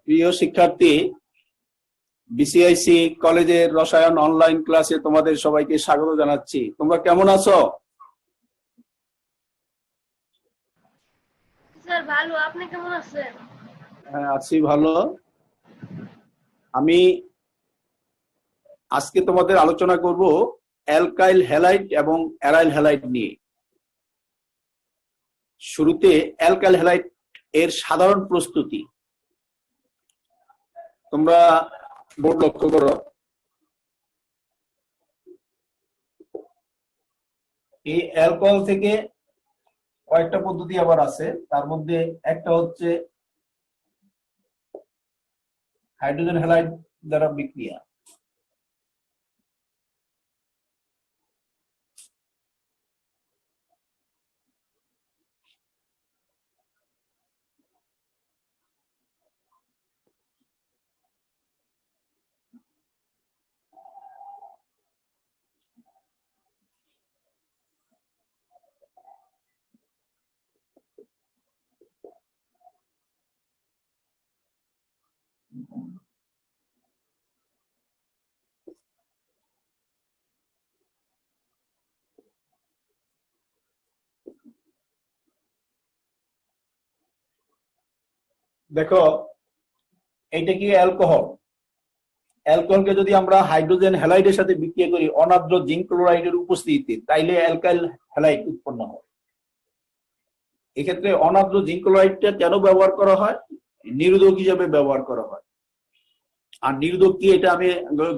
প্রিয় শিক্ষার্থী, বিসিআইসি কলেজের রসায়ন অনলাইন ক্লাসে তোমাদের সবাইকে স্বাগত জানাচ্ছি। তোমরা কেমন আছো? স্যার ভালো, আপনি কেমন আছেন? হ্যাঁ, আছি ভালো। আমি আজকে তোমাদের আলোচনা করব অ্যালকাইল হ্যালাইড এবং অ্যারাইল হ্যালাইড নিয়ে। শুরুতে অ্যালকাইল হ্যালাইড এর সাধারণ প্রস্তুতি। তোমরা বোর্ড লক্ষ্য করো, এই অ্যালকোহল থেকে কয়েকটা পদ্ধতি আবার আছে। তার মধ্যে একটা হচ্ছে হাইড্রোজেন হ্যালাইড দ্বারা বিক্রিয়া। দেখো, এইটা কি অ্যালকোহল। অ্যালকোহলকে যদি আমরা হাইড্রোজেন হ্যালাইডের সাথে বিক্রিয়া করি অনার্দ্র জিঙ্ক ক্লোরাইডের উপস্থিতিতে, তাইলে অ্যালকাইল হ্যালাইড উৎপন্ন হয়। এক্ষেত্রে অনার্দ্র জিঙ্ক ক্লোরাইডটা কেন ব্যবহার করা হয়? নিরোধক হিসেবে ব্যবহার করা হয়। আর নিরোধক কি, এটা আমি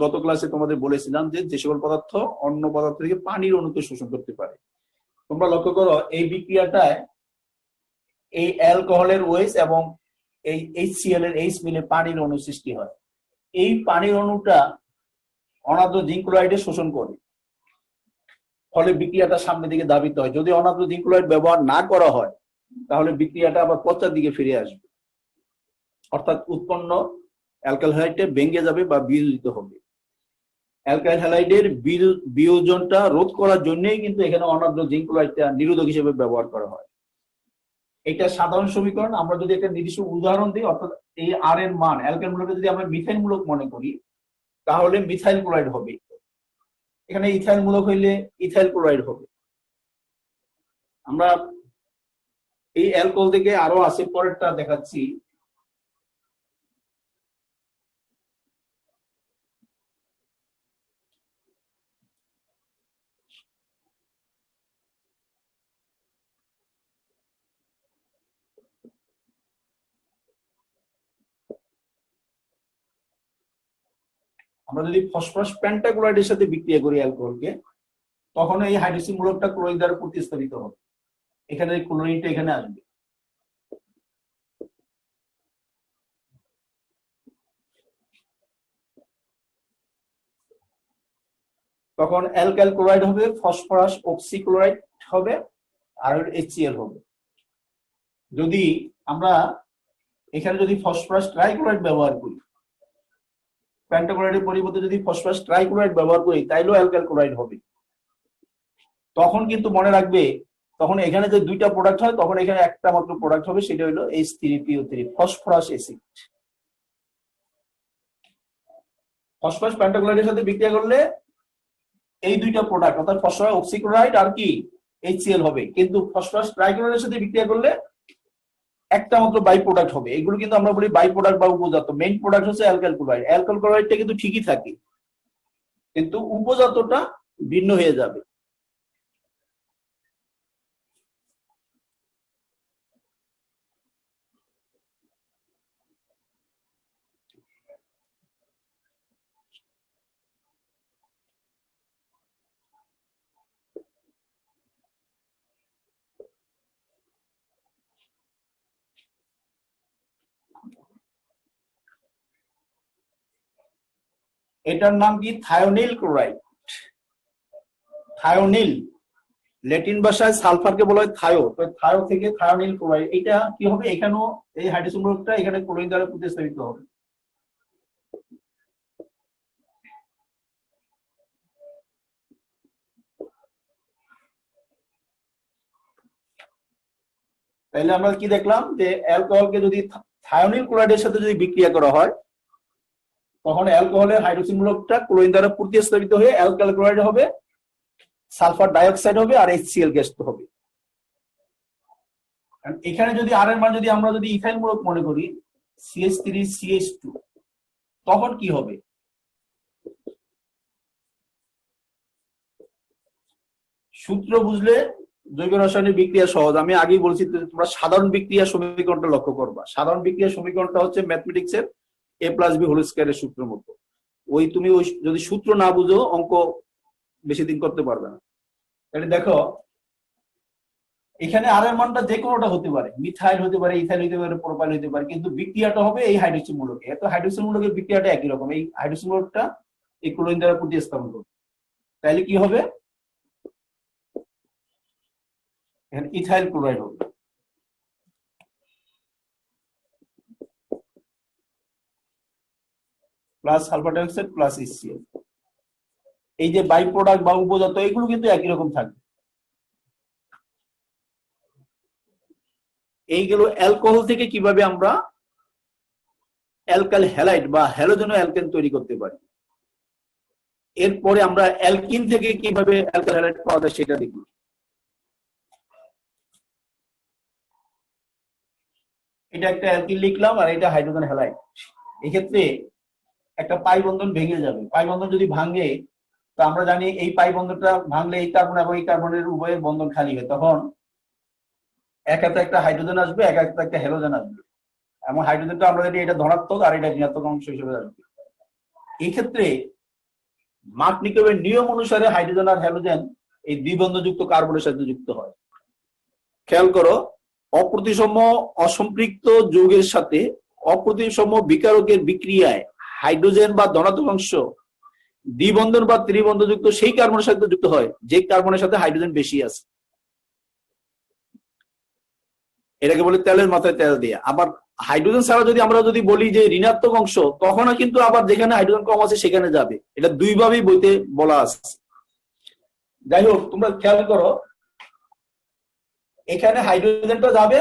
গত ক্লাসে তোমাদের বলেছিলাম যে সকল পদার্থ অন্য পদার্থ থেকে পানির অণুকে শোষণ করতে পারে। তোমরা লক্ষ্য করো, এই বিক্রিয়াটায় এই অ্যালকোহলের OH এবং এই HCl এর H মিলে পানির অণু সৃষ্টি হয়। এই পানির অণুটা অনার্দ্র জিঙ্ক ক্লোরাইডে শোষণ করে, ফলে বিক্রিয়াটা সামনের দিকে ধাবিত হয়। যদি অনার্দ্র জিঙ্ক ক্লোরাইড ব্যবহার না করা হয়, তাহলে বিক্রিয়াটা আবার পশ্চাৎ দিকে ফিরে আসবে, অর্থাৎ উৎপন্ন অ্যালকাইল হ্যালাইডটা ভেঙে যাবে বা বিয়োজিত হবে। অ্যালকাইল হ্যালাইডের বিয়োজনটা রোধ করার জন্যই কিন্তু এখানে অনার্দ্র জিঙ্ক ক্লোরাইডটা নিরোধক হিসেবে ব্যবহার করা হয়। এটা সাধারণ সমীকরণ। আমরা যদি একটা নির্দিষ্ট উদাহরণ দিই, অর্থাৎ এই আর এর মান অ্যালকাইল মূলকে যদি আমরা মিথাইল মূলক মনে করি, তাহলে মিথাইল ক্লোরাইড হবে। এখানে ইথাইল মূলক হইলে ইথাইল ক্লোরাইড হবে। আমরা এই অ্যালকোহল থেকে আরো আছে, পরেরটা দেখাচ্ছি। আমরা যদি ফসফরাস পেন্টাক্লোরাইডের সাথে বিক্রিয়া করি অ্যালকোহলকে, তখন এই হাইড্রোক্সি মূলকটা ক্লোরিন দ্বারা প্রতিস্থাপিত হবে। এখানে ক্লোরিনটা এখানে আসবে। তখন অ্যালকাইল ক্লোরাইড হবে, ফসফরাস অক্সিক্লোরাইড হবে, আর HCl হবে। যদি আমরা এখানে যদি ফসফরাস ট্রাইক্লোরাইড ব্যবহার করি, পেন্টাক্লোরাইডের পরিবর্তে যদি ফসফরাস ট্রাইক্লোরাইড ব্যবহার করি, তাইলেও অ্যালকাইল ক্লোরাইড হবে। তখন কিন্তু মনে রাখবে, তখন এখানে যে দুইটা প্রোডাক্ট হয়, তখন এখানে একটা মাত্র প্রোডাক্ট হবে, সেটা হলো H3PO3, ফসফরাস অ্যাসিড। ফসফরাস পেন্টাক্লোরাইডের সাথে বিক্রিয়া করলে এই দুইটা প্রোডাক্ট, অর্থাৎ ফসফরাস অক্সিক্লোরাইড আর কি HCl হবে, কিন্তু ফসফরাস ট্রাইক্লোরাইডের সাথে বিক্রিয়া করলে একটা মাত্র বাই প্রোডাক্ট হবে। এগুলো কিন্তু আমরা বলি বাই প্রোডাক্ট বা উপজাত। মেইন প্রোডাক্ট হচ্ছে অ্যালকাইল ক্লোরাইড। অ্যালকাইল ক্লোরাইডটা কিন্তু ঠিকই থাকে, কিন্তু উপজাতটা ভিন্ন হয়ে যাবে। এটার নাম কি? Thionyl chloride. থায়োনিল ল্যাটিন ভাষায় সালফারকে বলা হয় থায়ো, তো থায়ো থেকে থায়োনিল ক্লোরাইড। এটা কি হবে? এখানেও এই হাইড্রোজেন মূলকটা এখানে ক্লোরিন দ্বারা প্রতিস্থাপিত হবে। তাহলে আমরা কি দেখলাম, যে অ্যালকোহলকে যদি থায়োনিল ক্লোরাইডের সাথে যদি বিক্রিয়া করা হয় তখন অ্যালকোহলের হাইড্রোক্সিল মূলকটা ক্লোরিন দ্বারা প্রতিস্থাপিত হয়ে অ্যালকাইল ক্লোরাইড হবে, সালফার ডাইঅক্সাইড হবে, আর HCl গ্যাস হবে। এখানে যদি আর এর মান যদি আমরা যদি ইথাইল মূলক মনে করি CH3CH2, তখন কি হবে? সূত্র বুঝলে জৈব রাসায়নিক বিক্রিয়া সহজ। আমি আগেই বলছি তোমরা সাধারণ বিক্রিয়া সমীকরণটা লক্ষ্য করবা। সাধারণ বিক্রিয়া সমীকরণটা হচ্ছে ম্যাথমেটিক্স এর a+b² এর সূত্রের মতো। তুমি যদি সূত্র না বুঝো অঙ্ক বেশি দিন করতে পারবে না। তাহলে দেখো এখানে আর এর মানটা যে কোনোটা হতে পারে, মিথাইল হতে পারে, ইথাইল হতে পারে, প্রোপাইল হতে পারে, কিন্তু বিক্রিয়াটা হবে এই হাইড্রোক্সিল মূলকে। এত হাইড্রোক্সিল মূলকের বিক্রিয়াটা একই রকম, এই হাইড্রোক্সিল মূলকটা এই ক্লোরিন দ্বারা প্রতিস্থাপন করবে। তাহলে কি হবে? এখানে ইথাইল ক্লোরাইড হবে, plus sulphur dioxide plus HCl। এই যে বাই প্রোডাক্ট বা উপজাত এগুলো কিন্তু একই রকম থাকবে। এইগুলো অ্যালকোহল থেকে কিভাবে আমরা অ্যালকাইল হ্যালাইড বা হ্যালোজেন অ্যালকেন তৈরি করতে পারি, এরপরে আমরা অ্যালকিন থেকে কিভাবে অ্যালকাইল হ্যালাইড পাওয়া যায় সেটা দেখব। এটা একটা অ্যালকিন লিখলাম আর এটা হাইড্রোজেন হ্যালাইড। এক্ষেত্রে একটা পাই বন্ধন ভেঙে যাবে। পাই বন্ধন যদি ভাঙে, তো আমরা জানি এই পাই বন্ধনটা ভাঙলে এই কার্বন এবং এই কার্বনের উভয়ের বন্ধন খালি হয়, তখন এক হাতে একটা হাইড্রোজেন আসবে, এক হাতে একটা হ্যালোজেন আসবে, এবং হাইড্রোজেনটা আমরা জানি এটা ধনাত্মক আর এটা ঋণাত্মক অংশ হিসেবে আসবে। এই ক্ষেত্রে মার্কনিকোভের নিয়ম অনুসারে হাইড্রোজেন আর হ্যালোজেন এই দ্বিবন্ধযুক্ত কার্বনের সাথে যুক্ত হয়। খেয়াল করো, অপ্রতিসম অসম্পৃক্ত যৌগের সাথে অপ্রতিসম বিকারকের বিক্রিয়ায় হাইড্রোজেন বা ধনাত্মক অংশ দ্বিবন্ধন বা ত্রিবন্ধযুক্ত সেই কার্বনের সাথে যুক্ত হয় যে কার্বনের সাথে হাইড্রোজেন বেশি আছে। এটাকে বলে তেলের মাথায় তেল দিয়ে। আবার হাইড্রোজেন ছাড়া যদি আমরা যদি বলি যে ঋণাত্মক অংশ, তখনও কিন্তু আবার যেখানে হাইড্রোজেন কম আছে সেখানে যাবে। এটা দুইভাবেই বইতে বলা আছে। যাই হোক, তোমরা খেয়াল করো, এখানে হাইড্রোজেনটা যাবে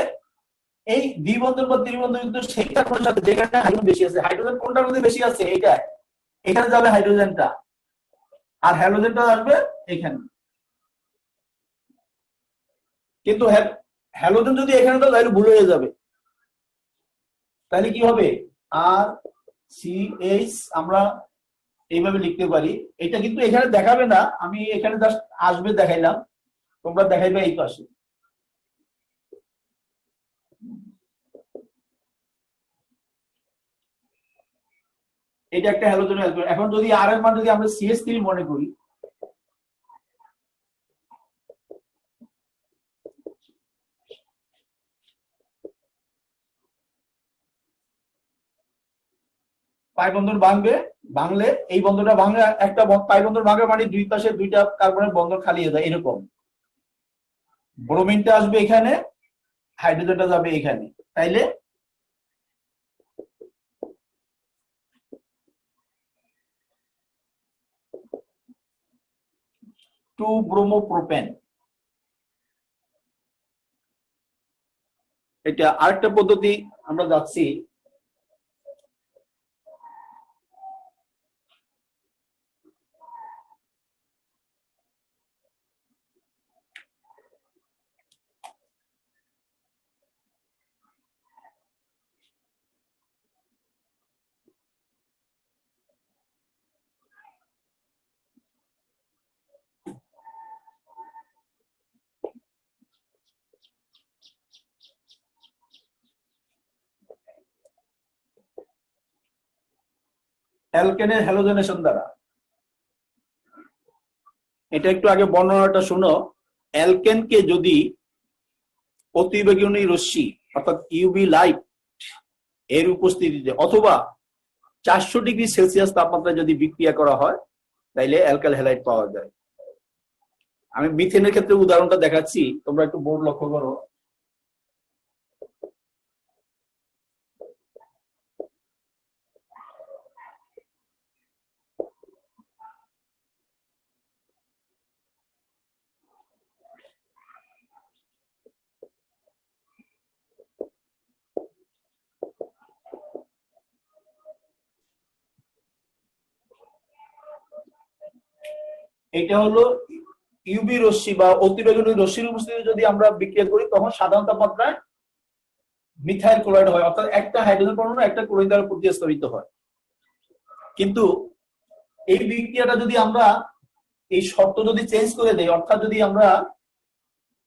এই দ্বিবন্ধন বা ত্রিবন্ধযুক্ত সেই কার্বনের সাথে যেখানে হাইড্রোজেন বেশি আছে। হাইড্রোজেন কোনটার মধ্যে বেশি আছে? এইটা, এখানে যাবে হাইড্রোজেনটা, আর হ্যালোজেনটা আসবে এখানে। কিন্তু হ্যালোজেন যদি এখানে তো তাহলে ভুল হয়ে যাবে। তাহলে কি হবে? আর সি এইচ আমরা এইভাবে লিখতে পারি। এটা কিন্তু এখানে দেখাবে না, আমি এখানে জাস্ট আসবে দেখাইলাম, তোমরা দেখাইবে এই পাশে। এটা একটা হ্যালোজেন। এখন যদি আর এর মান যদি আমরা CH3 মনে করি, পাই বন্ধন ভাঙলে এই বন্ধনটা ভাঙলে একটা পাই বন্ধন ভাঙে মানে দুই পাশে দুইটা কার্বনের বন্ধন খালি হয়ে যায়। এরকম ব্রোমিনটা আসবে এখানে, হাইড্রোজেনটা যাবে এখানে। তাইলে টু ব্রোমোপ্রোপেন। এটা আরেকটা পদ্ধতি আমরা যাচ্ছি। অ্যালকেনের হ্যালোজেনেশন দ্বারা। এটা একটু আগে বর্ণনাটা শুনো। অ্যালকেনকে যদি অতিবেগুনি রশ্মি অর্থাৎ ইউভি লাইট এর উপস্থিতিতে অথবা 400°C তাপমাত্রায় যদি বিক্রিয়া করা হয়, তাইলে অ্যালকাইল হ্যালাইড পাওয়া যায়। আমি মিথেনের ক্ষেত্রে উদাহরণটা দেখাচ্ছি, তোমরা একটু বোর্ড লক্ষ্য করো। এটা হলো ইউভি রশ্মি বা অতিবেগুনি রশ্মির উপস্থিতিতে যদি আমরা বিক্রিয়া করি তখন সাধারণ তাপমাত্রায় মিথাইল ক্লোরাইড হয়, অর্থাৎ একটা হাইড্রোজেন পরমাণু একটা ক্লোরিন দ্বারা প্রতিস্থাপিত হয়। কিন্তু এই বিক্রিয়াটা যদি আমরা এই শর্ত যদি চেঞ্জ করে দেই, অর্থাৎ যদি আমরা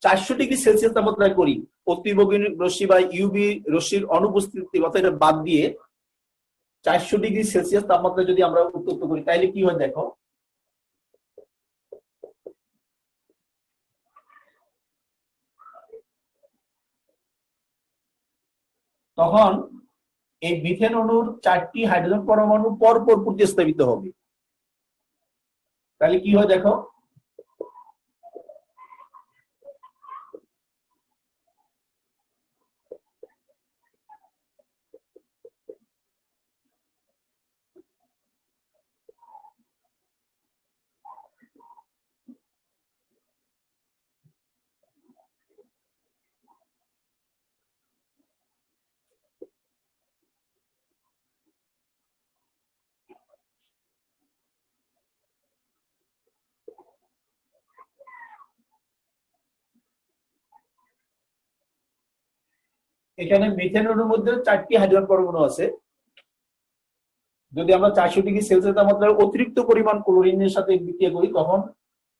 400 ডিগ্রি সেলসিয়াস তাপমাত্রায় করি, অতিবেগুনি রশ্মি বা ইউভি রশ্মির অনুপস্থিতি অর্থাৎ এটা বাদ দিয়ে 400 ডিগ্রি সেলসিয়াস তাপমাত্রায় যদি আমরা উত্তপ্ত করি, তাইলে কি হয় দেখো। তখন এই মিথেন অণুর 4টি হাইড্রোজেন পরমাণু পরপর প্রতিস্থাপিত হবে। তাহলে কি হয় দেখো, এখানে মিথেন অণুর মধ্যে 4টি হাইড্রোজেন পরমাণু আছে। যদি আমরা 400 ডিগ্রি সেলসিয়াস তাপমাত্রায় অতিরিক্ত পরিমাণ ক্লোরিনের সাথে বিক্রিয়া করি তখন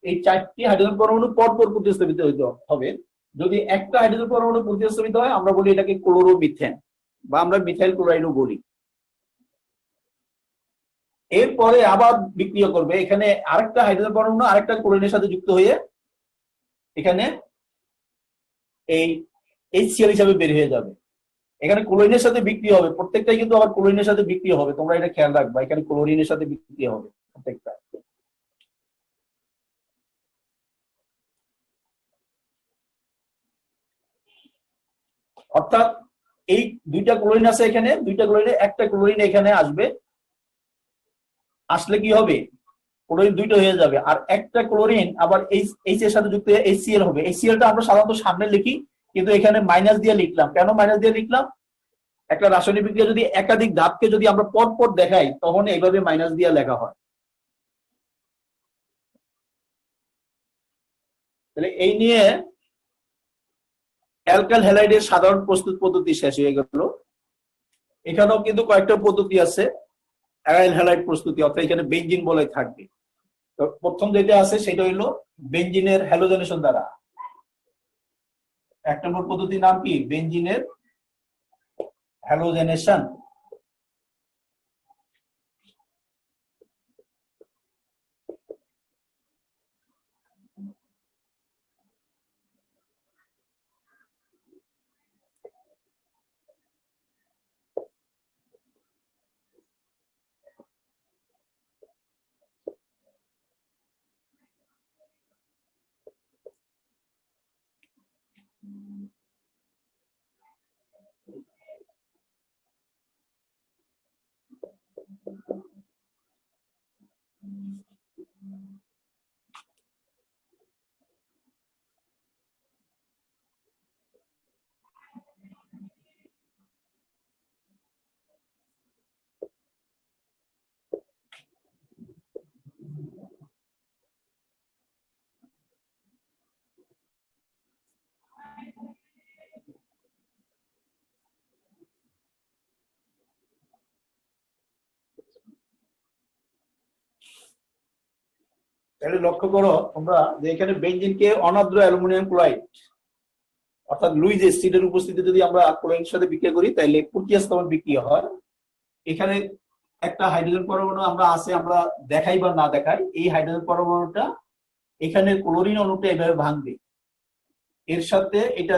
এই 4টি হাইড্রোজেন পরমাণু পরপর প্রতিস্থাপিত হইতে হবে। যদি একটা হাইড্রোজেন পরমাণু প্রতিস্থাপিত হয় আমরা বলি এটাকে ক্লোরোমিথেন বা আমরা মিথাইল ক্লোরাইডও বলি। এরপরে আবার বিক্রিয়া করবে, এখানে আরেকটা হাইড্রোজেন পরমাণু আরেকটা ক্লোরিনের সাথে যুক্ত হয়ে এখানে এই HCl হিসাবে বের হয়ে যাবে। এখানে ক্লোরিনের সাথে বিক্রিয়া হবে, প্রত্যেকটাই কিন্তু আবার ক্লোরিনের সাথে বিক্রিয়া হবে, তোমরা এটা খেয়াল রাখবা, এখানে ক্লোরিনের সাথে বিক্রিয়া হবে প্রত্যেকটা। অর্থাৎ এই দুইটা ক্লোরিন আছে এখানে, দুইটা ক্লোরিনে একটা ক্লোরিন এখানে আসবে, আসলে কি হবে ক্লোরিন দুইটা হয়ে যাবে, আর একটা ক্লোরিন আবার এইচ এর সাথে যুক্ত হয়ে HCl হবে। HClটা আমরা সাধারণত সামনে লিখি, কিন্তু এখানে মাইনাস দিয়ে লিখলাম। কেন মাইনাস দিয়ে লিখলাম? একটা রাসায়নিক বিক্রিয়া যদি একাধিক ধাপকে যদি আমরা পর পর দেখাই তখন এইভাবে মাইনাস দিয়ে লেখা হয়। তাহলে এই নিয়ে অ্যালকাইল হ্যালাইডের সাধারণ প্রস্তুত পদ্ধতি শেষ হয়ে গেল। এখানেও কিন্তু কয়েকটা পদ্ধতি আছে অ্যালকাইল হ্যালাইড প্রস্তুতি, অর্থাৎ এখানে বেনজিন বলে থাকবে। তো প্রথম যেটা আছে সেটা হইলো বেনজিনের হ্যালোজেনেশন দ্বারা। 1 নম্বর পদ্ধতির নাম কি? বেনজিনের হ্যালোজেনেশন। তাহলে লক্ষ্য করো তোমরা যে এখানে বেনজিনকে অনার্দ্র অ্যালুমিনিয়াম ক্লোরাইড অর্থাৎ লুইস অ্যাসিডের উপস্থিতিতে যদি আমরা ক্লোরিনের সাথে বিক্রিয়া করি তাহলে প্রোটিয়াস্তমন বিক্রিয়া হয়। এখানে একটা হাইড্রোজেন পরমাণু আমরা আছে, আমরা দেখাই বা না দেখাই, এই হাইড্রোজেন পরমাণুটা এখানে ক্লোরিন অণুটা এভাবে ভাঙবে, এর সাথে এটা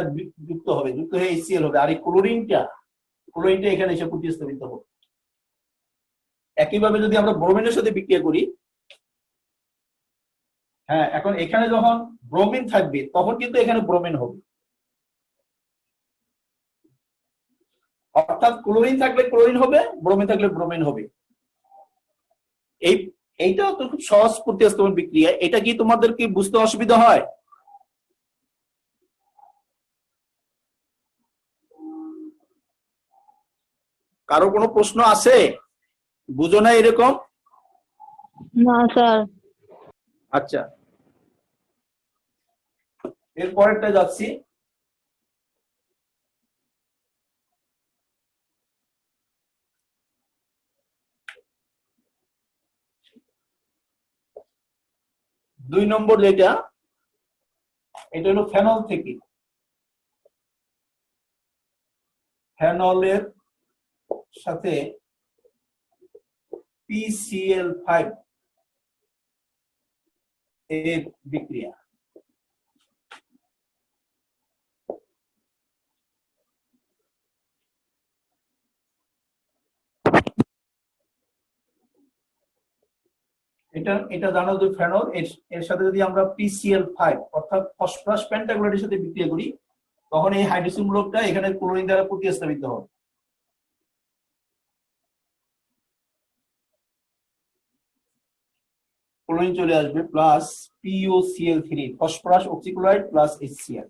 যুক্ত হবে, যুক্ত হয়ে HCl হবে, আর এই ক্লোরিনটা এখানে এসে প্রতিস্থাপিত হবে। একইভাবে যদি আমরা ব্রোমিনের সাথে বিক্রিয়া করি, হ্যাঁ এখন এখানে যখন ব্রোমিন থাকবে তখন কিন্তু এখানে ব্রোমিন হবে, অর্থাৎ ক্লোরিন থাকলে ক্লোরিন হবে, ব্রোমিন থাকলে ব্রোমিন হবে। এইটা তো খুব সহজ প্রতিস্থাপন বিক্রিয়া। এটা কি তোমাদের কি বুঝতে অসুবিধা হয়? কারো কোনো প্রশ্ন আছে? বুঝো না এরকম? না স্যার। আচ্ছা, এরপরেরটা যাচ্ছি। দুই নম্বর যেটা, এটা হলো ফেনল থেকে। ফেনলের সাথে PCl5 এর বিক্রিয়া। এটা জানো যে ফেনল এর সাথে যদি আমরা PCl5 অর্থাৎ ফসফরাস পেন্টাক্লোরাইডের সাথে বিক্রিয়া করি, তখন এই হাইড্রোজেন মূলকটা এখানে ক্লোরিন দ্বারা প্রতিস্থাপিত হবে। ক্লোরিন চলে আসবে plus POCl3, phosphorus oxychloride plus HCl,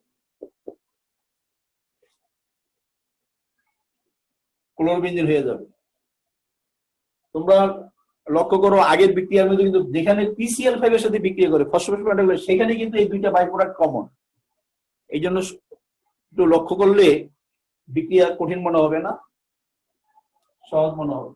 chlorobenzene হয়ে যাবে। তোমরা লক্ষ্য করো আগের বিক্রিয়ার মধ্যে কিন্তু যেখানে PCl5 এর সাথে বিক্রিয়া করে ফসফরাস পেন্টাক্লোরাইড, সেখানে কিন্তু এই দুইটা বাই প্রোডাক্ট কমন। এই জন্য একটু লক্ষ্য করলে বিক্রিয়া কঠিন মনে হবে না, সহজ মনে হবে।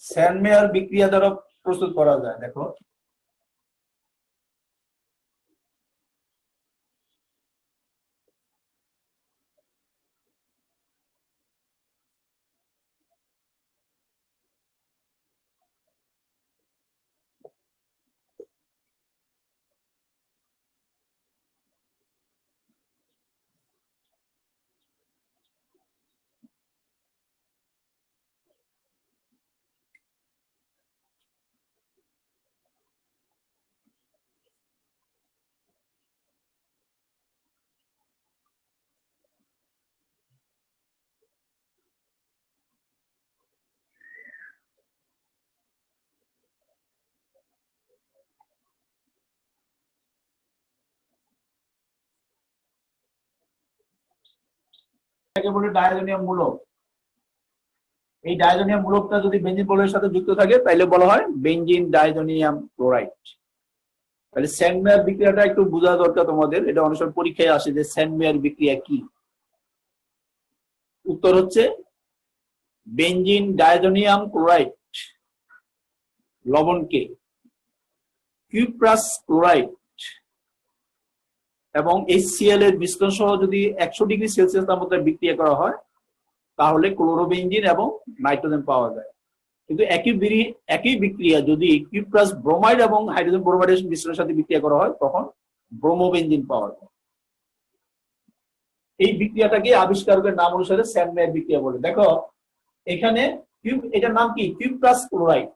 স্যান্ডমেয়ার বিক্রিয়া দ্বারা প্রস্তুত করা যায়। দেখো এটাকে বলে ডায়াজোনিয়াম মূলক। এই ডায়াজোনিয়াম মূলকটা যদি বেঞ্জিন বলয়ের সাথে যুক্ত থাকে তাহলে বলা হয় বেঞ্জিন ডায়াজোনিয়াম ক্লোরাইড। তাহলে স্যান্ডমেয়ার বিক্রিয়াটা একটু বোঝা দরকার তোমাদের। এটা অনেক সময় পরীক্ষায় আসে যে স্যান্ডমেয়ার বিক্রিয়া কি। উত্তর হচ্ছে বেঞ্জিন ডায়াজোনিয়াম ক্লোরাইড লবণকে কিউপ্রাস ক্লোরাইড এবং HCl এর মিশ্রণ সহ যদি 100 ডিগ্রি সেলসিয়াস তাপমাত্রায় বিক্রিয়া করা হয় তাহলে ক্লোরোবেঞ্জিন এবং নাইট্রোজেন পাওয়া যায়। কিন্তু একই বিক্রিয়া যদি কিউপ্রাস ব্রোমাইড এবং হাইড্রোজেন ব্রোমাইডের মিশ্রণের সাথে বিক্রিয়া করা হয় তখন ব্রোমোবেঞ্জিন পাওয়া যায়। এই বিক্রিয়াটাকে আবিষ্কারকের নাম অনুসারে স্যান্ডমেয়ার বিক্রিয়া বলে। দেখো এখানে এটার নাম কি? Cuprous chloride,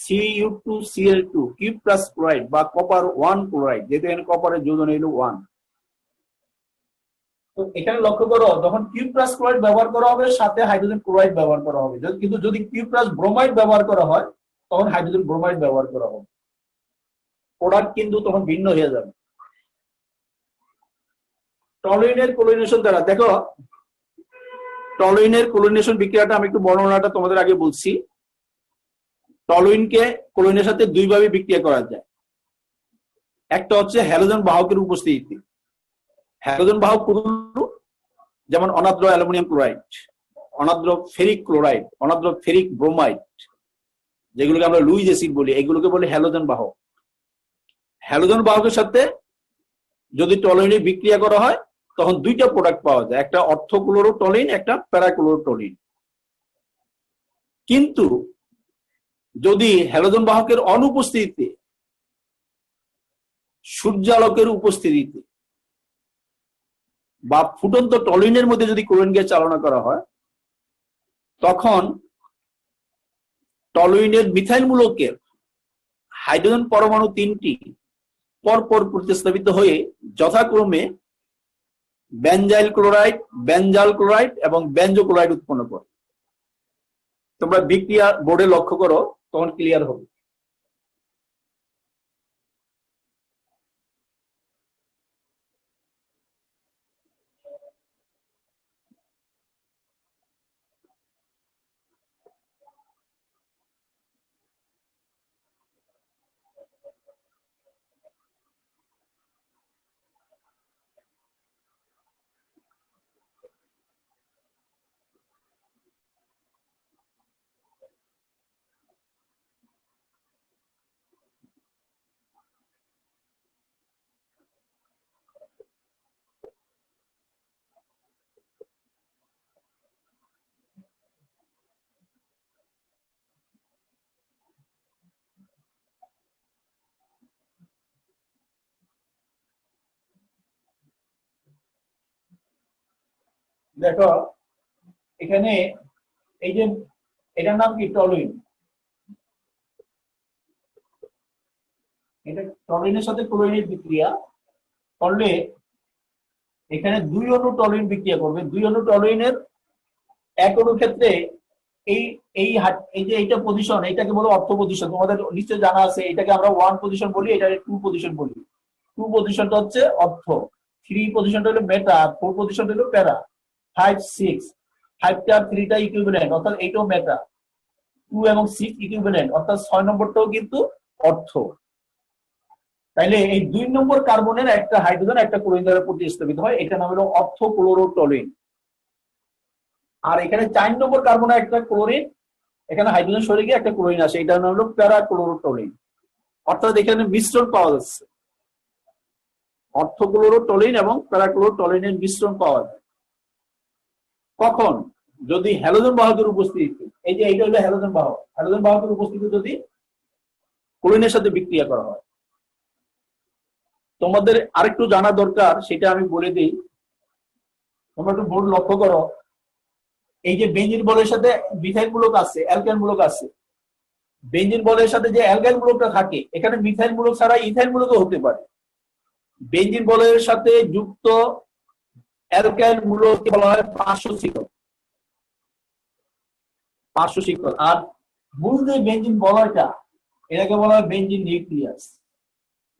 Cu2Cl2, cuprous chloride বা কপার 1 ক্লোরাইড, যেহেতু এখানে কপারের যোজন হলো 1। তো এখানে লক্ষ্য করো যখন কিউপ্রাস ক্লোরাইড ব্যবহার করা হবে সাথে হাইড্রোজেন ক্লোরাইড ব্যবহার করা হবে, কিন্তু যদি কিউপ্রাস ব্রোমাইড ব্যবহার করা হয় তখন হাইড্রোজেন ব্রোমাইড ব্যবহার করা হবে। প্রোডাক্ট কিন্তু তখন ভিন্ন হয়ে যাবে। টলুইনের ক্লোরিনেশন দ্বারা, দেখো টলুইনের ক্লোরিনেশন বিক্রিয়াটা আমি একটু বর্ণনাটা তোমাদের আগে বলছি। টলুইনকে ক্লোরিনের সাথে দুই ভাবে বিক্রিয়া করা যায়। একটা হচ্ছে হ্যালোজেন বাহকের উপস্থিতিতে। হ্যালোজেন বাহক যেমন অনাদ্র অ্যালুমিনিয়াম ক্লোরাইড, অনাদ্র ফেরিক ক্লোরাইড, অনাদ্র ফেরিক ব্রোমাইড, যেগুলোকে আমরা লুইস অ্যাসিড বলি, এগুলোকে বলে হ্যালোজেন বাহক। হ্যালোজেন বাহকের সাথে যদি টলুইনে বিক্রিয়া করা হয় তখন দুইটা প্রোডাক্ট পাওয়া যায়, একটা অর্থোক্লোরোটলিন, একটা প্যারাক্লোরোটলিন। কিন্তু যদি হ্যালোজেন বাহকের অনুপস্থিতিতে, সূর্যালোকের উপস্থিতিতে বা ফুটন্ত টলুইনের মধ্যে যদি ক্লোরিন গ্যাস চালনা করা হয় তখন টলুইনের মিথাইল মূলকের হাইড্রোজেন পরমাণু 3টি পরপর প্রতিস্থাপিত হয়ে যথাক্রমে বেনজাইল ক্লোরাইড, বেনজাল ক্লোরাইড এবং বেনজো ক্লোরাইড উৎপন্ন করে। তোমরা বিক্রিয়া বোর্ডে লক্ষ্য করো, তখন ক্লিয়ার হবে। দেখো এখানে এই যে এটার নাম কি, টলুইন। এটা টলুইনের সাথে ক্লোরিনের বিক্রিয়া করলে এখানে 2 অণু টলুইন বিক্রিয়া করবে। 2 অণু টলুইনের এক অণু ক্ষেত্রে এই এই এই যে এইটা পজিশন, এটাকে বলো অর্থ পজিশন। তোমাদের নিশ্চয় জানা আছে, এটাকে আমরা 1 পজিশন বলি, এটাকে 2 পজিশন বলি। 2 পজিশনটা হচ্ছে অর্থ, 3 পজিশনটা হলো মেটা, 4 পজিশনটা হলো প্যারা, 5 6, 5টা আর 3টা ইকুইভ্যালেন্ট, অর্থাৎ এইটাও মেটা, 2 এবং 6 ইকুইভ্যালেন্ট, অর্থাৎ 6 নম্বরটাও কিন্তু অর্থ। তাইলে এই 2 নম্বর কার্বনের একটা হাইড্রোজেন একটা ক্লোরিন দ্বারা প্রতিস্থাপিত হয়, এটা নাম হলো অর্থ ক্লোরোটলুইন। আর এখানে 4 নম্বর কার্বনের একটা ক্লোরিন, এখানে হাইড্রোজেন সরে গিয়ে একটা ক্লোরিন আসে, এটার নাম হলো প্যারা ক্লোরোটলুইন। অর্থাৎ এখানে মিশ্রণ পাওয়া যাচ্ছে, অর্থ ক্লোরোটলুইন এবং প্যারা ক্লোরোটলুইনের মিশ্রণ পাওয়া যায়। কখন? যদি হ্যালোজেন বাহকের উপস্থিতি, এই যে এইটা হলো হ্যালোজেন বাহক, হ্যালোজেন বাহকের উপস্থিতি যদি ক্লোরিনের সাথে বিক্রিয়া করা হয়। তোমাদের আরেকটু জানা দরকার, সেটা আমি বলে দিই। তোমরা একটু বোর্ড লক্ষ্য করো, এই যে বেঞ্জিন বলের সাথে মিথাইল মূলক আছে, অ্যালকাইল মূলক আছে। বেঞ্জিন বলের সাথে যে অ্যালকাইল মূলকটা থাকে, এখানে মিথাইল মূলক ছাড়া ইথাইল মূলকও হতে পারে। বেঞ্জিন বলের সাথে যুক্ত অ্যালকাইল মূলককে বলা হয় পার্শ্ব শিকল, পার্শ্ব শিকল। আর মূল যে বেঞ্জিন বলয়টা, এটাকে বলা হয় বেঞ্জিন নিউক্লিয়াস।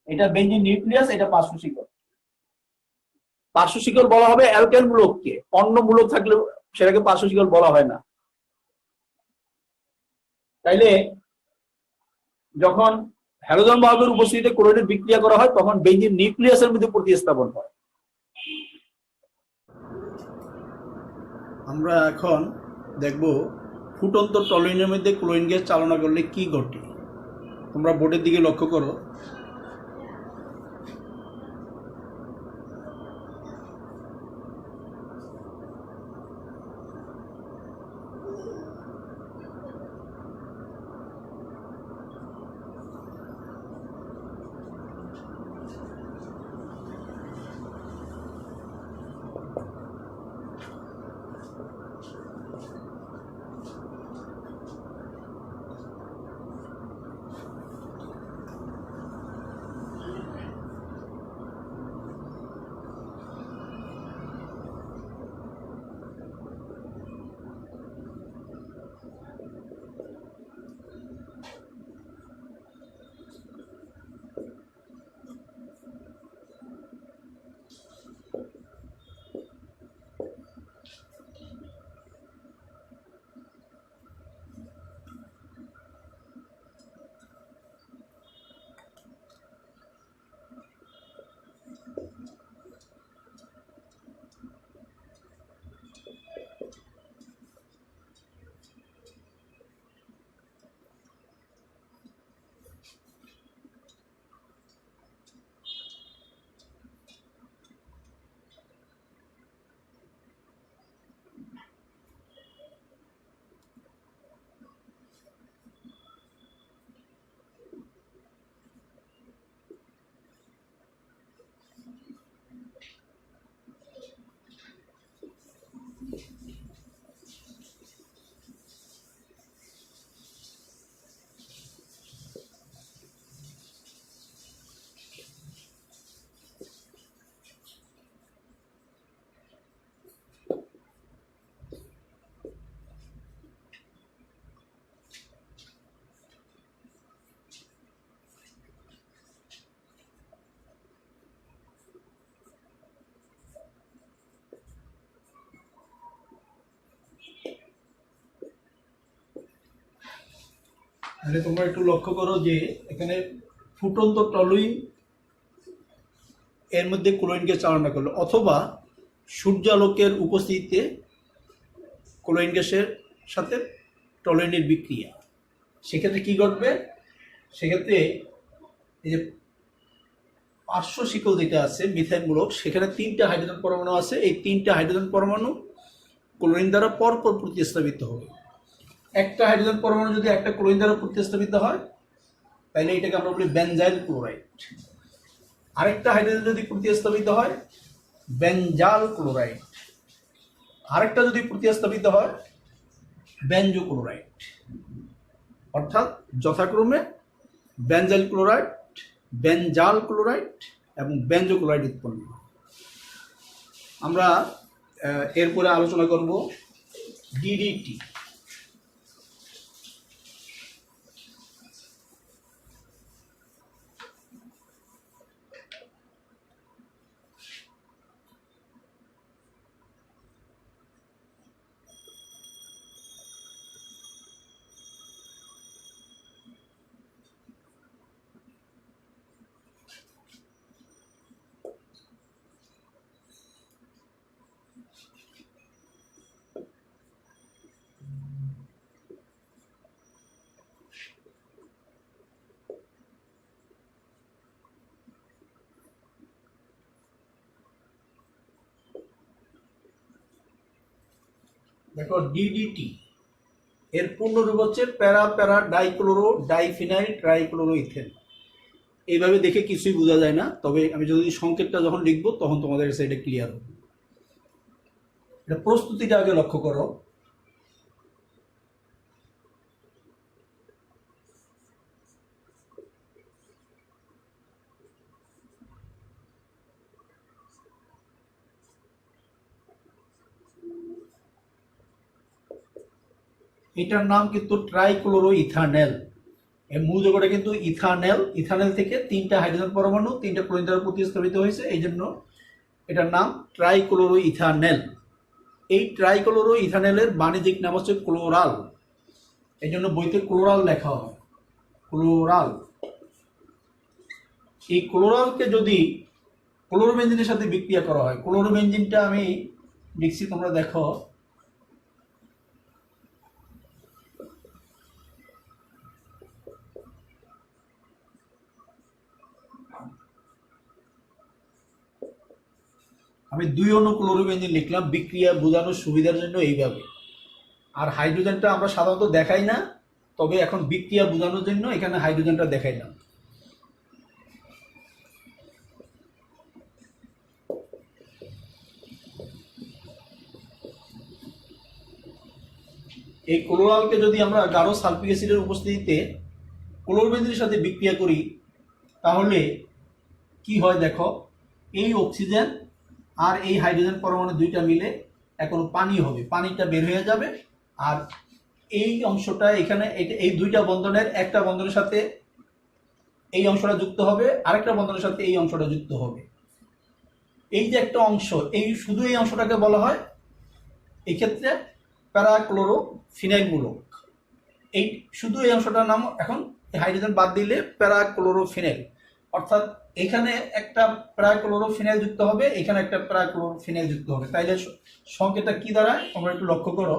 এটা বেঞ্জিন নিউক্লিয়াস, এটা পার্শ্ব শিকল। পার্শ্ব শিকল বলা হবে অ্যালকাইল মূলককে, অন্য মূলক থাকলে সেটাকে পার্শ্ব শিকল বলা হয় না। তাইলে যখন হ্যালোজেন বাহকের উপস্থিতিতে ক্লোরিনের বিক্রিয়া করা হয়, তখন বেঞ্জিন নিউক্লিয়াসের মধ্যে প্রতিস্থাপন হয়। আমরা এখন দেখব ফুটন্ত টলুইনের মধ্যে ক্লোরিন গ্যাস চালনা করলে কি ঘটে। তোমরা বোর্ডের দিকে লক্ষ্য করো। তাহলে তোমরা একটু লক্ষ্য করো যে এখানে ফুটন্ত টলুইন এর মধ্যে ক্লোরিন গ্যাস চালনা করলো, অথবা সূর্যালোকের উপস্থিতিতে ক্লোরিন গ্যাসের সাথে টলুইনের বিক্রিয়া। সেক্ষেত্রে কি ঘটবে? সেক্ষেত্রে এই যে পার্শ্ব শিকল যেটা আছে মিথাইলমূলক, সেখানে 3টা হাইড্রোজেন পরমাণু আছে। এই 3টা হাইড্রোজেন পরমাণু ক্লোরিন দ্বারা পরপর প্রতিস্থাপিত হবে। একটা হাইড্রোজেন পরমাণু যদি একটা ক্লোরিন দ্বারা প্রতিস্থাপিত হয় তাহলে এটাকে আমরা বলি বেনজাইল ক্লোরাইড। আরেকটা হাইড্রোজেন যদি প্রতিস্থাপিত হয় বেনজাল ক্লোরাইড, আরেকটা যদি প্রতিস্থাপিত হয় বেনজো ক্লোরাইড। অর্থাৎ যথাক্রমে বেনজাইল ক্লোরাইড, বেনজাল ক্লোরাইড এবং বেনজো ক্লোরাইড উৎপন্ন হয়। আমরা এরপরে আলোচনা করব ডিডিটি। দেখো ডিডিটি এর পূর্ণরূপ হচ্ছে প্যারা প্যারা ডাইক্লোরো ডাইফিনাইল ট্রাইক্লোরো ইথেন। এইভাবে দেখে কিছুই বোঝা যায় না, তবে আমি যদি সংকেতটা যখন লিখবো তখন তোমাদের কাছে এটা ক্লিয়ার হবে। এটা প্রস্তুতিটা আগে লক্ষ্য করো। এটার নাম কিন্তু ট্রাইক্লোরো ইথানেল। এর মূল যৌগটা কিন্তু ইথানেল। ইথানেল থেকে 3টা হাইড্রোজেন পরমাণু 3টা ক্লোরিন দ্বারা প্রতিস্থাপিত হয়েছে, এই জন্য এটার নাম ট্রাইক্লোরো ইথানেল। এই ট্রাইক্লোরো ইথানেলের বাণিজ্যিক নাম হচ্ছে ক্লোরাল, এই জন্য বইতে ক্লোরাল লেখা হয়, ক্লোরাল। এই ক্লোরালকে যদি ক্লোরোবেনজিনের সাথে বিক্রিয়া করা হয়, ক্লোরোবেনজিনটা আমি লিখছি, তোমরা দেখো। আমি 2 অণু ক্লোরোবেনজিন লিখলাম বিক্রিয়া বোঝানোর সুবিধার জন্য এইভাবে। আর হাইড্রোজেনটা আমরা সাধারণত দেখাই না, তবে এখন বিক্রিয়া বোঝানোর জন্য এখানে হাইড্রোজেনটা দেখাইলাম। এই ক্লোরালকে যদি আমরা গাঢ় সালফিক অ্যাসিডের উপস্থিতিতে ক্লোরোবেনজিনের সাথে বিক্রিয়া করি তাহলে কি হয় দেখো, এই অক্সিজেন আর এই হাইড্রোজেন পরমাণু 2টা মিলে এখন পানি হবে, পানিটা বের হয়ে যাবে। আর এই অংশটা এখানে এই 2টা বন্ধনের একটা বন্ধনের সাথে এই অংশটা যুক্ত হবে, আরেকটা বন্ধনের সাথে এই অংশটা যুক্ত হবে। এই যে একটা অংশ, এই শুধু এই অংশটাকে বলা হয় এই ক্ষেত্রে প্যারাক্লোরো ফিনাইল মূলক। এই শুধু এই অংশটার নাম এখন হাইড্রোজেন বাদ দিলে প্যারাক্লোরো ফিনাইল। অর্থাৎ এখানে একটা প্যারাক্লোরো ফিনাইল যুক্ত হবে, এখানে একটা প্যারাক্লোরো ফিনাইল যুক্ত হবে। তাইলে সংকেতটা কি দাঁড়ায় তোমরা একটু লক্ষ্য করো।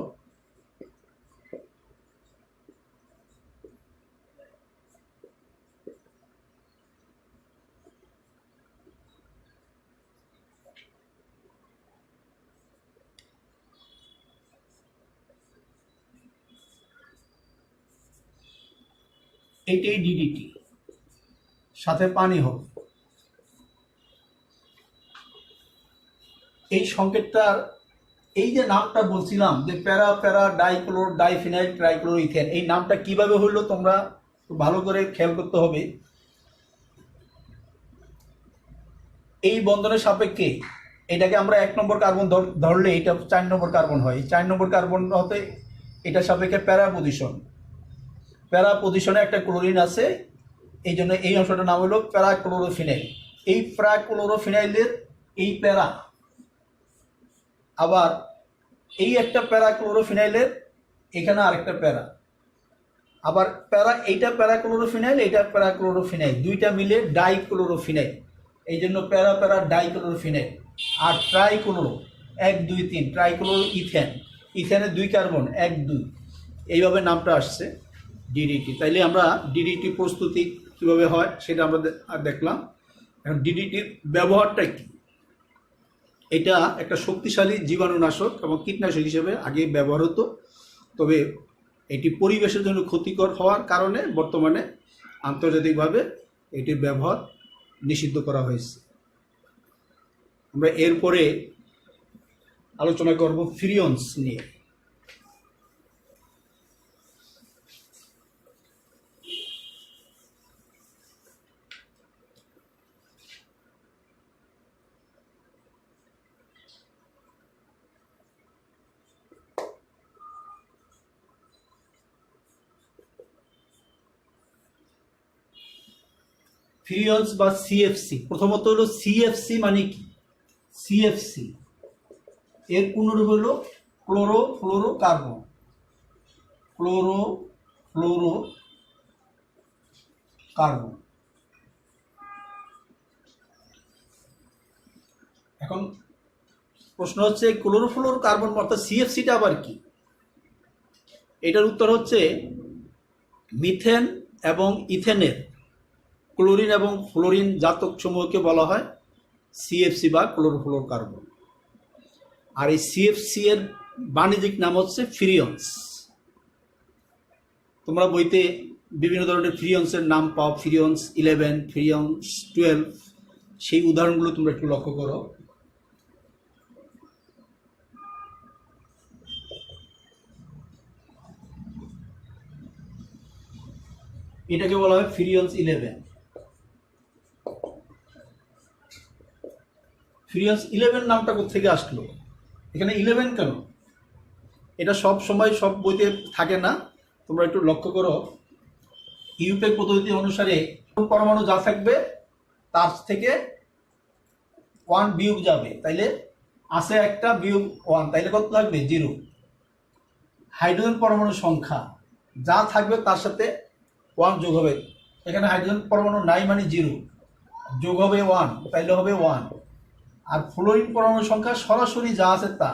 এইটাই ডিডিটি, সাথে পানি হবে। এই সংকেতটার এই যে নামটা বলছিলাম যে প্যারা প্যারা ডাইক্লোর ডাইফিনাইল ট্রাইক্লোরো ইথেন, এই নামটা কিভাবে হলো তোমরা ভালো করে খেয়াল করতে হবে। এই বন্ধনের সাপেক্ষে এটাকে আমরা 1 নম্বর কার্বন ধরলে এটা 4 নম্বর কার্বন হয়। 4 নম্বর কার্বন হতে এটা সাপেক্ষে প্যারা পজিশন, প্যারা পজিশনে একটা ক্লোরিন আছে, এই জন্য এই অংশটার নাম হলো প্যারাক্লোরোফিনাইল। এই প্যারাক্লোরোফিনাইলের এই প্যারা, আবার এই একটা প্যারাক্লোরোফিনাইলের এখানে আরেকটা প্যারা, আবার এইটা প্যারাক্লোরোফিনাইল, এটা প্যারাক্লোরোফিনাইল, দুইটা মিলে ডাইক্লোরোফিনাইল, এই জন্য ডাইক্লোরোফিনাইল। আর ট্রাইক্লোরো 1 2 3 ট্রাইক্লোরো ইথেন, ইথেনের 2 কার্বন 1 2, এইভাবে নামটা আসছে ডিডিটি। তাইলে আমরা ডিডিটি প্রস্তুতি কিভাবে হয় সেটা আমরা দেখলাম। এখন ডিডিটির ব্যবহারটা কি? এটা একটা শক্তিশালী জীবাণুনাশক এবং কীটনাশক হিসেবে আগে ব্যবহার হতো, তবে এটি পরিবেশের জন্য ক্ষতিকর হওয়ার কারণে বর্তমানে আন্তর্জাতিকভাবে এটির ব্যবহার নিষিদ্ধ করা হয়েছে। আমরা এরপরে আলোচনা করব ফিরিয়ন্স নিয়ে। ফিরিয়ন্স বা সিএফসি, প্রথমত হলো সিএফসি মানে কি? সিএফসি এর পূর্ণরূপ হলো ক্লোরো কার্বন, ক্লোরো কার্বন। এখন প্রশ্ন হচ্ছে ক্লোরোফ্লোরো কার্বন অর্থাৎ সিএফসিটা আবার কি? এটার উত্তর হচ্ছে মিথেন এবং ইথেনের ক্লোরিন এবং ফ্লোরিন জাতক সমূহকে বলা হয় সিএফসি বা ক্লোরোফ্লোরো কার্বন। আর এই সিএফসি এর বাণিজ্যিক নাম হচ্ছে ফিরিয়ন্স। তোমরা বইতে বিভিন্ন ধরনের ফিরিয়ন্সের নাম পাও, ফিরিয়ন্স 11, ফিরিয়ন্স 12, সেই উদাহরণগুলো তোমরা একটু লক্ষ্য করো। এটাকে বলা হয় ফিরিয়ন্স 11। ফিরিয়ন্স 11 নামটা কোথেকে আসলো? এখানে 11 কেন? এটা সব সময় সব বইতে থাকে না, তোমরা একটু লক্ষ্য করো। ইউপেক পদ্ধতি অনুসারে পরমাণু যা থাকবে তার থেকে 1 বিয়োগ যাবে, তাইলে আছে একটা বিয়োগ 1, তাইলে কত থাকবে? 0। হাইড্রোজেন পরমাণু সংখ্যা যা থাকবে তার সাথে 1 যোগ হবে। এখানে হাইড্রোজেন পরমাণু নাই মানে 0, যোগ হবে 1, তাইলে হবে 1। আর ফ্লোরিন পরমাণু সংখ্যা সরাসরি যা আছে তা,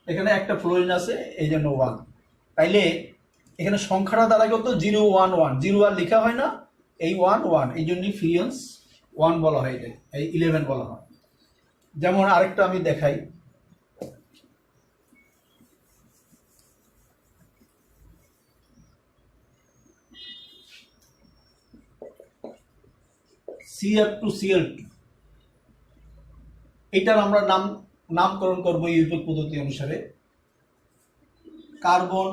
এখানে একটা ফ্লোরিন আছে এই জন্য 1, তাইলে এখানে সংখ্যাটা দ্বারা কত? 0 1 1, 0 আর লেখা হয় না, এই 1 1, এই জন্যই ফিরিয়ন্স 1 বলা হয়, এটা এই 11 বলা হয়। যেমন আরেকটা আমি দেখাই, CF2Cl2, এটার আমরা নামকরণ করব ইউপেক পদ্ধতি অনুসারে। কার্বন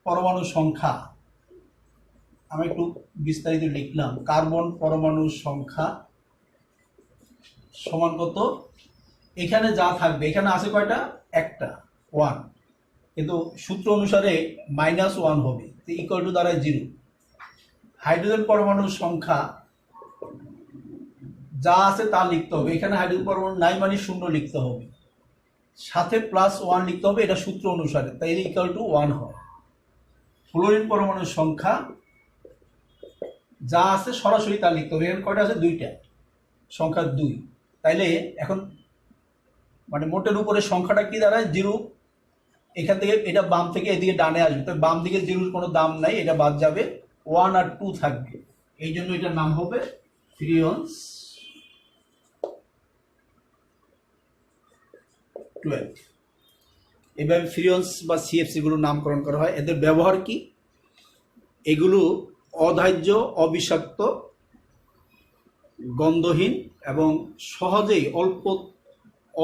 পরমাণু সংখ্যা আমি একটু বিস্তারিত লিখলাম, কার্বন পরমাণু সংখ্যা সমান কত? এখানে যা থাকবে, এখানে আছে কয়টা? একটা, 1, কিন্তু সূত্র অনুসারে -1 হবে, ইকুয়াল টু দ্বারা 0। হাইড্রোজেন পরমাণুর সংখ্যা যা আছে তা লিখতে হবে, এখানে হাইড্রোজেন পরমাণু নাই মানে 0 লিখতে হবে, সাথে +1 লিখতে হবে, এটা সূত্র অনুসারে, তাই ইকুয়াল টু 1 হয়। ফ্লোরিন পরমাণুর সংখ্যা যা আছে সরাসরি তা লিখতে হবে, এখানে কয়টা আছে? 2টা, সংখ্যা 2, তাইলে এখন মানে মোটের উপরে সংখ্যাটা কি দাঁড়ায়? 0। এখান থেকে এটা বাম থেকে এদিকে ডানে আসবে, তো বাম দিকে 0-র কোনো দাম নাই, এটা বাদ যাবে, 1 আর 2 থাকবে, এই জন্য এটার নাম হবে ফিরিয়ন্স 12। এভাবে ফিরিয়ন্স বা সিএফসি গুলো নামকরণ করা হয়। এদের ব্যবহার কি? এগুলো অধার্য, অবিষাক্ত, গন্ধহীন এবং সহজেই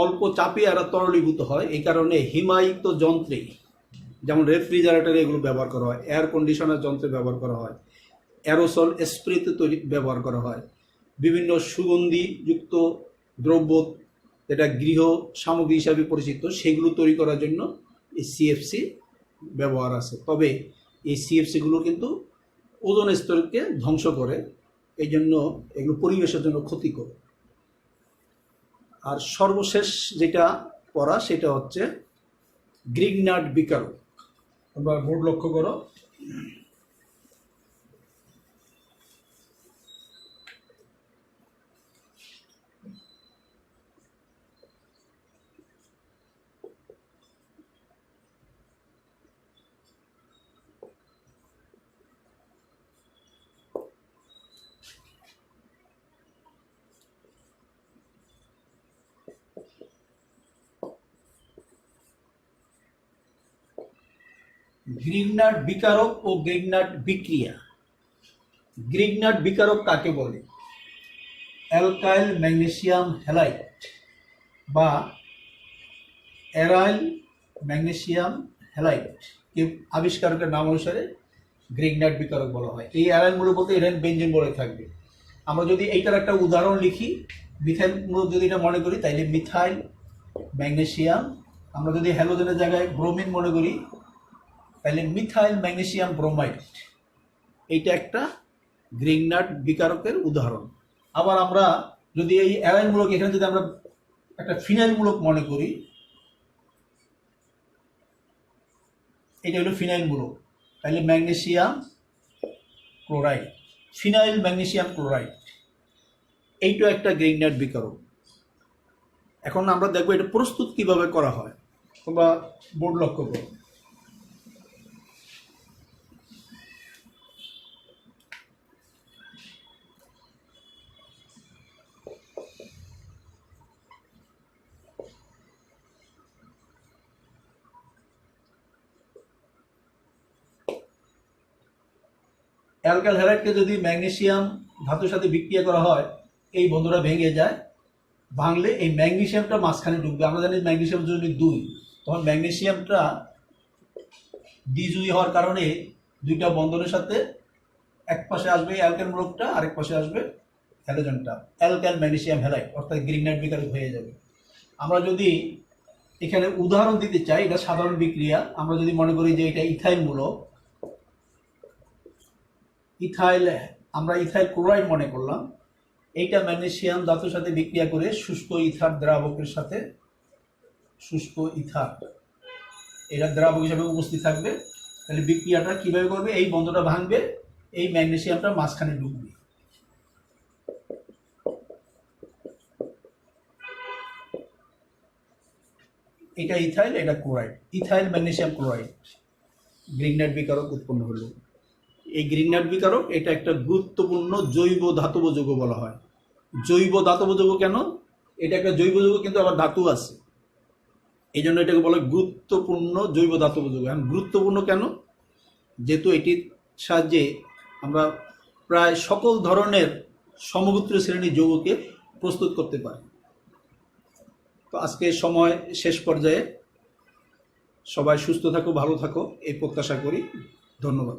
অল্প চাপে এরা তরলীভূত হয়। এই কারণে হিমায়িত যন্ত্রে, যেমন রেফ্রিজারেটরে এগুলো ব্যবহার করা হয়, এয়ার কন্ডিশনার যন্ত্রে ব্যবহার করা হয়, অ্যারোসল স্প্রেতে ব্যবহার করা হয়, বিভিন্ন সুগন্ধিযুক্ত দ্রব্য যেটা গৃহ সামগ্রী হিসাবে পরিচিত সেগুলো তৈরি করার জন্য এই সিএফসি ব্যবহার আছে। তবে এই সিএফসিগুলো কিন্তু ওজোন স্তরকে ধ্বংস করে, এই জন্য এগুলো পরিবেশের জন্য ক্ষতিকর। আর সর্বশেষ যেটা পড়া সেটা হচ্ছে গ্রিগনার্ড বিকারক। তোমরা বোর্ড লক্ষ্য করো, গ্রিগনাট বিকারক ও গ্রিগনাট বিক্রিয়া। গ্রিগনাট বিকারক কাকে বলে? অ্যালকাইল ম্যাগনেসিয়াম হ্যালাইড বা অ্যারাইল ম্যাগনেসিয়াম হ্যালাইড কে আবিষ্কারকের নাম অনুসারে গ্রিগনাট বিকারক বলা হয়। এই অ্যারাইল মূলক বলতে এরাইল বেঞ্জিন বলে থাকবে। আমরা যদি এইটার একটা উদাহরণ লিখি, মিথাইল মূলক যদি এটা মনে করি তাইলে মিথাইল ম্যাগনেসিয়াম, আমরা যদি হ্যালোজেনের জায়গায় ব্রোমিন মনে করি তাহলে মিথাইল ম্যাগনেসিয়াম ব্রোমাইড। এইটা একটা গ্রিগনাট বিকারকের উদাহরণ। আবার আমরা যদি এই অ্যারাইল মূলক এখানে যদি আমরা একটা ফিনাইল মূলক মনে করি, এটা হলো ফিনাইল মূলক, তাহলে magnesium chloride, phenyl magnesium chloride, এইটা একটা গ্রিগনাট বিকারক। এখন আমরা দেখবো এটা প্রস্তুত কিভাবে করা হয়। তোমরা বোর্ড লক্ষ্য করো। অ্যালকাইল হ্যালাইডকে যদি ম্যাগনেসিয়াম ধাতুর সাথে বিক্রিয়া করা হয়, এই বন্ধুরা ভেঙে যায়। ভাঙলে এই ম্যাগনেসিয়ামটা মাঝখানে ঢুকবে। আমরা জানি ম্যাগনেসিয়াম যদি 2, তখন ম্যাগনেসিয়ামটা দ্বিযুগী হওয়ার কারণে দুইটা বন্ধনের সাথে এক পাশে আসবে অ্যালকাইল মূলকটা, আরেক পাশে আসবে হ্যালোজেনটা, অ্যালকাইল ম্যাগনেসিয়াম হ্যালাইড, অর্থাৎ গ্রিগনাট বিকারক হয়ে যাবে। আমরা যদি এখানে উদাহরণ দিতে চাই, এটা সাধারণ বিক্রিয়া। আমরা যদি মনে করি যে এটা ইথাইল মূলক, ইথাইল, আমরা ইথাইল ক্লোরাইড মনে করলাম, এইটা ম্যাগনেসিয়াম ধাতুর সাথে বিক্রিয়া করে শুষ্ক ইথার দ্রাবকের সাথে, শুষ্ক ইথার এটা দ্রাবক হিসাবে উপস্থিত থাকবে। তাহলে বিক্রিয়াটা কিভাবে করবে? এই বন্ধটা ভাঙবে, এই ম্যাগনেসিয়ামটা মাঝখানে ঢুকবে। এটা ইথাইল, এটা chloride, ethyl magnesium chloride, Grignard বিকারক উৎপন্ন হলো। এই গ্রিগনাট বিকারক এটা একটা গুরুত্বপূর্ণ জৈব ধাতব যৌগ বলা হয়। জৈব ধাতব যৌগ কেন? এটা একটা জৈব যৌগ কিন্তু আবার ধাতু আছে, এই জন্য এটাকে বলা হয় গুরুত্বপূর্ণ জৈব ধাতব যৌগ। এখন গুরুত্বপূর্ণ কেন? যেহেতু এটির সাহায্যে আমরা প্রায় সকল ধরনের সমগোত্রীয় শ্রেণীর যৌগকে প্রস্তুত করতে পারি। তো আজকে সময় শেষ পর্যায়ে, সবাই সুস্থ থাকো, ভালো থাকো এই প্রত্যাশা করি। ধন্যবাদ।